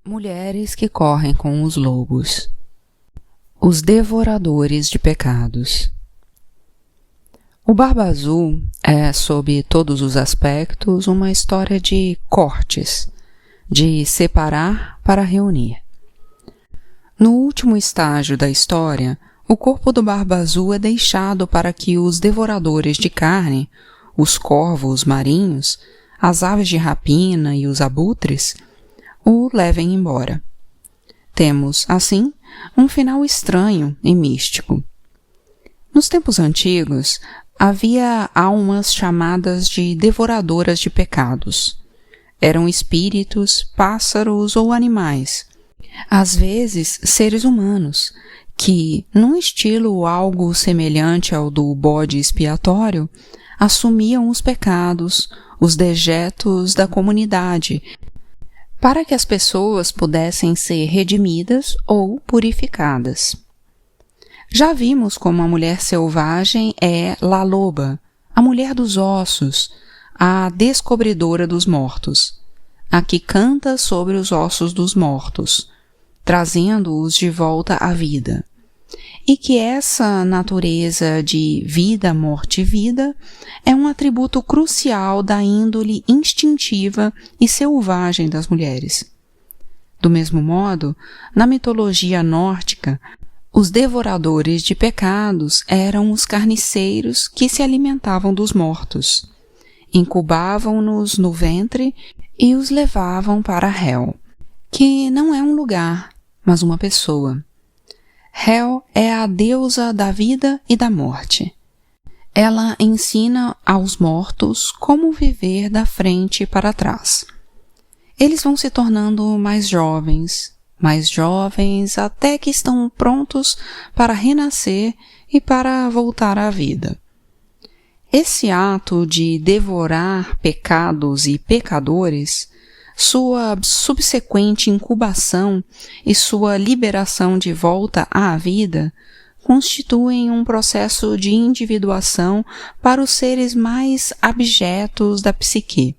Mulheres que correm com os lobos. Os devoradores de pecados. O Barba Azul é, sob todos os aspectos, uma história de cortes, de separar para reunir. No último estágio da história, o corpo do Barba Azul é deixado para que os devoradores de carne, os corvos marinhos, as aves de rapina e os abutres, o levem embora. Temos, assim, um final estranho e místico. Nos tempos antigos, havia almas chamadas de devoradoras de pecados. Eram espíritos, pássaros ou animais, às vezes seres humanos, que, num estilo algo semelhante ao do bode expiatório, assumiam os pecados, os dejetos da comunidade, para que as pessoas pudessem ser redimidas ou purificadas. Já vimos como a mulher selvagem é La Loba, a mulher dos ossos, a descobridora dos mortos, a que canta sobre os ossos dos mortos, trazendo-os de volta à vida. E que essa natureza de vida, morte e vida é um atributo crucial da índole instintiva e selvagem das mulheres. Do mesmo modo, na mitologia nórdica, os devoradores de pecados eram os carniceiros que se alimentavam dos mortos, incubavam-nos no ventre e os levavam para Hel, que não é um lugar, mas uma pessoa. Hel é a deusa da vida e da morte. Ela ensina aos mortos como viver da frente para trás. Eles vão se tornando mais jovens até que estão prontos para renascer e para voltar à vida. Esse ato de devorar pecados e pecadores, sua subsequente incubação e sua liberação de volta à vida constituem um processo de individuação para os seres mais abjetos da psique.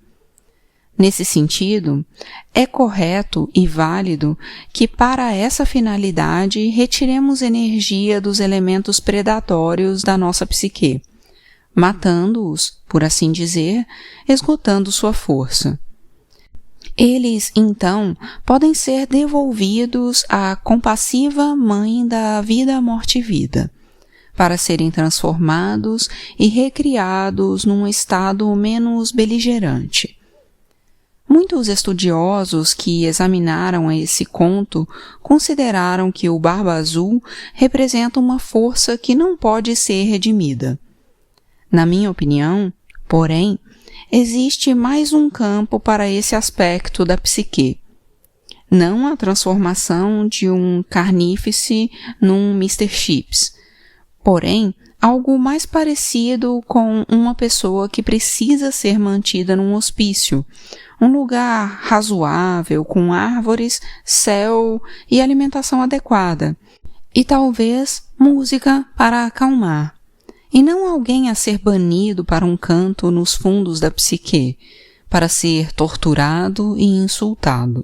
Nesse sentido, é correto e válido que para essa finalidade retiremos energia dos elementos predatórios da nossa psique, matando-os, por assim dizer, esgotando sua força. Eles, então, podem ser devolvidos à compassiva mãe da vida, morte e vida, para serem transformados e recriados num estado menos beligerante. Muitos estudiosos que examinaram esse conto consideraram que o Barba Azul representa uma força que não pode ser redimida. Na minha opinião, porém, existe mais um campo para esse aspecto da psique. Não a transformação de um carnífice num Mr. Chips, porém, algo mais parecido com uma pessoa que precisa ser mantida num hospício, um lugar razoável, com árvores, céu e alimentação adequada, e talvez música para acalmar. E não alguém a ser banido para um canto nos fundos da psique, para ser torturado e insultado.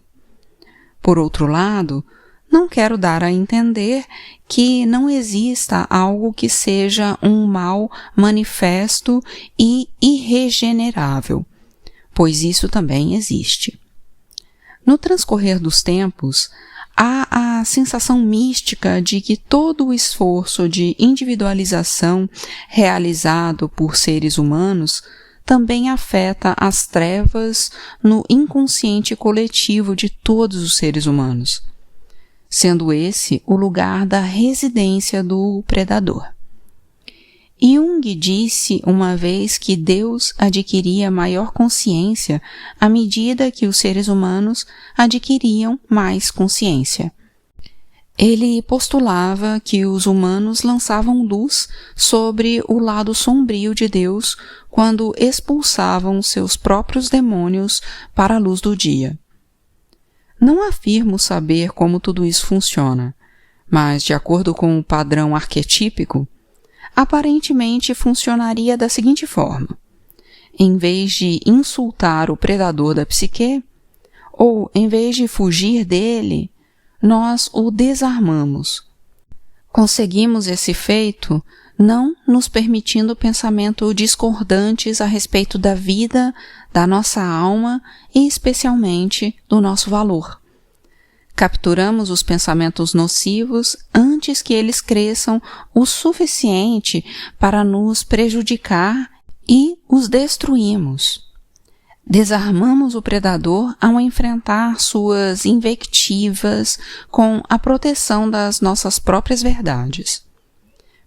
Por outro lado, não quero dar a entender que não exista algo que seja um mal manifesto e irregenerável, pois isso também existe. No transcorrer dos tempos, há a sensação mística de que todo o esforço de individualização realizado por seres humanos também afeta as trevas no inconsciente coletivo de todos os seres humanos, sendo esse o lugar da residência do predador. Jung disse uma vez que Deus adquiria maior consciência à medida que os seres humanos adquiriam mais consciência. Ele postulava que os humanos lançavam luz sobre o lado sombrio de Deus quando expulsavam seus próprios demônios para a luz do dia. Não afirmo saber como tudo isso funciona, mas, de acordo com o padrão arquetípico, aparentemente funcionaria da seguinte forma: em vez de insultar o predador da psique, Ou, em vez de fugir dele, nós o desarmamos. Conseguimos esse feito não nos permitindo pensamentos discordantes a respeito da vida, da nossa alma e especialmente do nosso valor. Capturamos os pensamentos nocivos antes que eles cresçam o suficiente para nos prejudicar e os destruímos. Desarmamos o predador ao enfrentar suas invectivas com a proteção das nossas próprias verdades.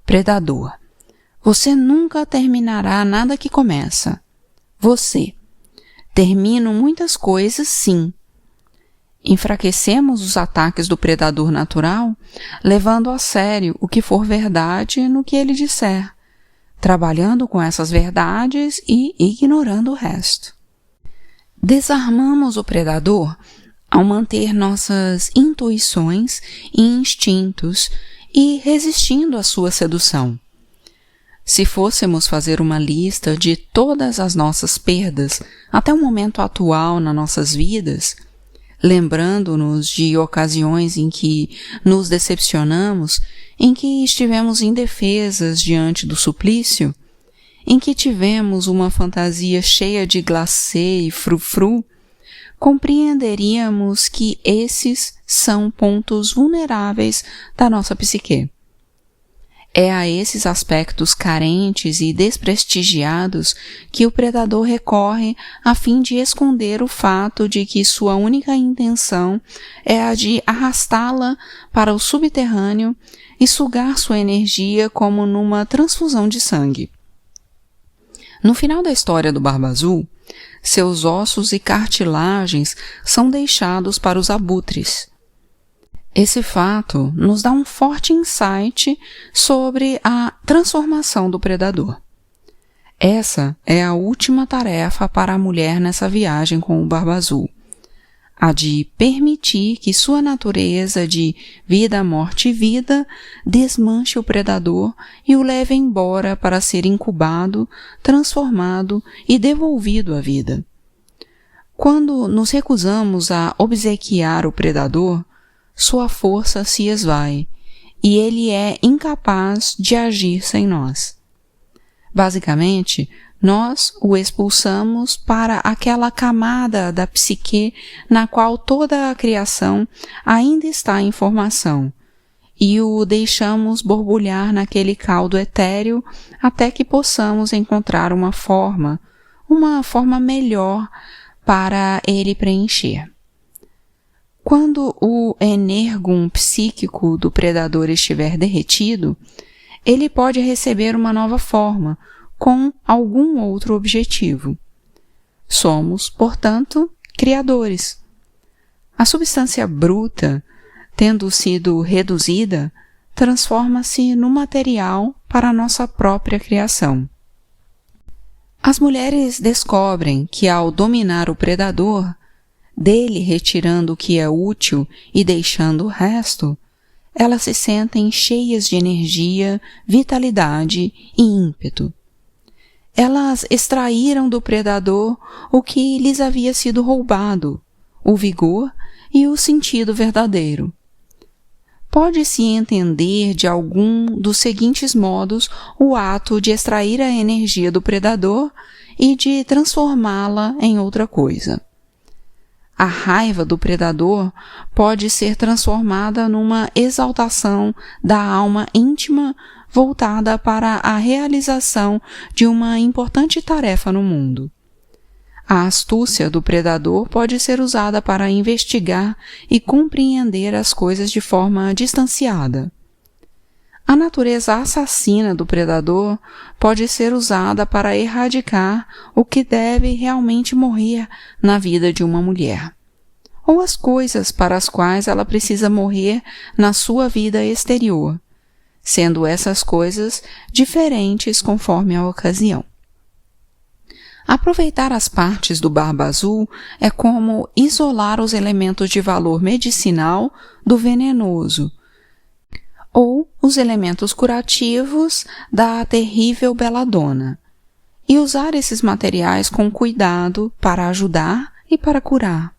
Predador, você nunca terminará nada que começa. Você. Termino muitas coisas, sim. Enfraquecemos os ataques do predador natural, levando a sério o que for verdade no que ele disser, trabalhando com essas verdades e ignorando o resto. Desarmamos o predador ao manter nossas intuições e instintos e resistindo à sua sedução. Se fôssemos fazer uma lista de todas as nossas perdas até o momento atual nas nossas vidas, lembrando-nos de ocasiões em que nos decepcionamos, em que estivemos indefesas diante do suplício, em que tivemos uma fantasia cheia de glacê e frufru, compreenderíamos que esses são pontos vulneráveis da nossa psique. É a esses aspectos carentes e desprestigiados que o predador recorre a fim de esconder o fato de que sua única intenção é a de arrastá-la para o subterrâneo e sugar sua energia como numa transfusão de sangue. No final da história do Barba Azul, seus ossos e cartilagens são deixados para os abutres. Esse fato nos dá um forte insight sobre a transformação do predador. Essa é a última tarefa para a mulher nessa viagem com o Barba Azul, a de permitir que sua natureza de vida, morte e vida desmanche o predador e o leve embora para ser incubado, transformado e devolvido à vida. Quando nos recusamos a obsequiar o predador, sua força se esvai e ele é incapaz de agir sem nós. Basicamente, nós o expulsamos para aquela camada da psique na qual toda a criação ainda está em formação e o deixamos borbulhar naquele caldo etéreo até que possamos encontrar uma forma melhor para ele preencher. Quando o energum psíquico do predador estiver derretido, ele pode receber uma nova forma, com algum outro objetivo. Somos, portanto, criadores. A substância bruta, tendo sido reduzida, transforma-se no material para a nossa própria criação. As mulheres descobrem que, ao dominar o predador, dele retirando o que é útil e deixando o resto, elas se sentem cheias de energia, vitalidade e ímpeto. Elas extraíram do predador o que lhes havia sido roubado, o vigor e o sentido verdadeiro. Pode-se entender de algum dos seguintes modos o ato de extrair a energia do predador e de transformá-la em outra coisa. A raiva do predador pode ser transformada numa exaltação da alma íntima voltada para a realização de uma importante tarefa no mundo. A astúcia do predador pode ser usada para investigar e compreender as coisas de forma distanciada. A natureza assassina do predador pode ser usada para erradicar o que deve realmente morrer na vida de uma mulher, ou as coisas para as quais ela precisa morrer na sua vida exterior, sendo essas coisas diferentes conforme a ocasião. Aproveitar as partes do Barba Azul é como isolar os elementos de valor medicinal do venenoso, ou os elementos curativos da terrível beladona, e usar esses materiais com cuidado para ajudar e para curar.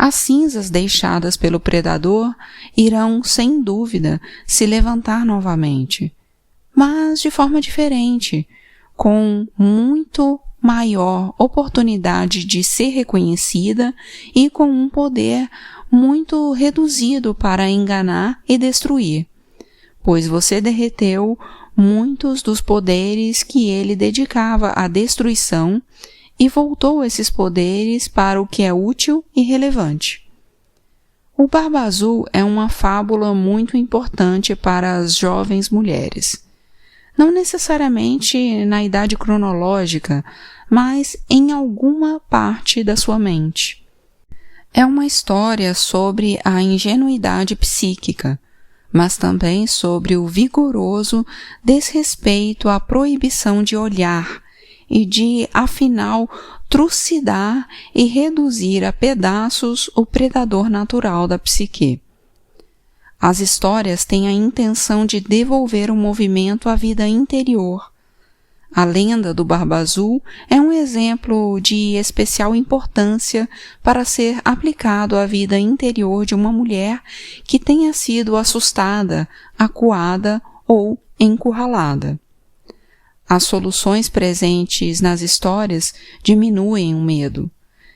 As cinzas deixadas pelo predador irão, sem dúvida, se levantar novamente, mas de forma diferente, com muito maior oportunidade de ser reconhecida e com um poder muito reduzido para enganar e destruir, pois você derreteu muitos dos poderes que ele dedicava à destruição e voltou esses poderes para o que é útil e relevante. O Barba Azul é uma fábula muito importante para as jovens mulheres. Não necessariamente na idade cronológica, mas em alguma parte da sua mente. É uma história sobre a ingenuidade psíquica, mas também sobre o vigoroso desrespeito à proibição de olhar e de, afinal, trucidar e reduzir a pedaços o predador natural da psique. As histórias têm a intenção de devolver o movimento à vida interior. A lenda do Barba Azul é um exemplo de especial importância para ser aplicado à vida interior de uma mulher que tenha sido assustada, acuada ou encurralada. As soluções presentes nas histórias diminuem o medo,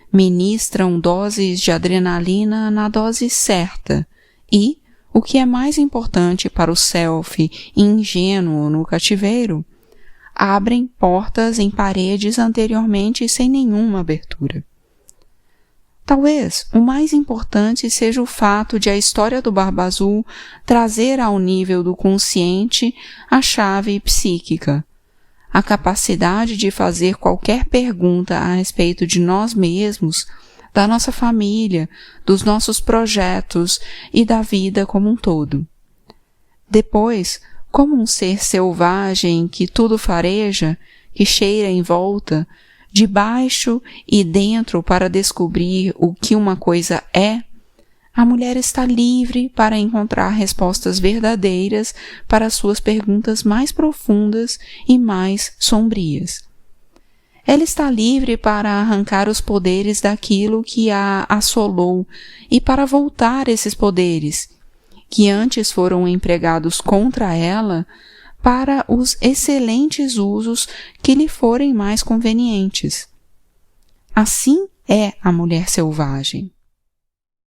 ministram doses de adrenalina na dose certa e, o que é mais importante para o self ingênuo no cativeiro, abrem portas em paredes anteriormente sem nenhuma abertura. Talvez o mais importante seja o fato de a história do Barba Azul trazer ao nível do consciente a chave psíquica, a capacidade de fazer qualquer pergunta a respeito de nós mesmos, da nossa família, dos nossos projetos e da vida como um todo. Depois, como um ser selvagem que tudo fareja, que cheira em volta, de baixo e dentro para descobrir o que uma coisa é, a mulher está livre para encontrar respostas verdadeiras para suas perguntas mais profundas e mais sombrias. Ela está livre para arrancar os poderes daquilo que a assolou e para voltar esses poderes, que antes foram empregados contra ela, para os excelentes usos que lhe forem mais convenientes. Assim é a mulher selvagem.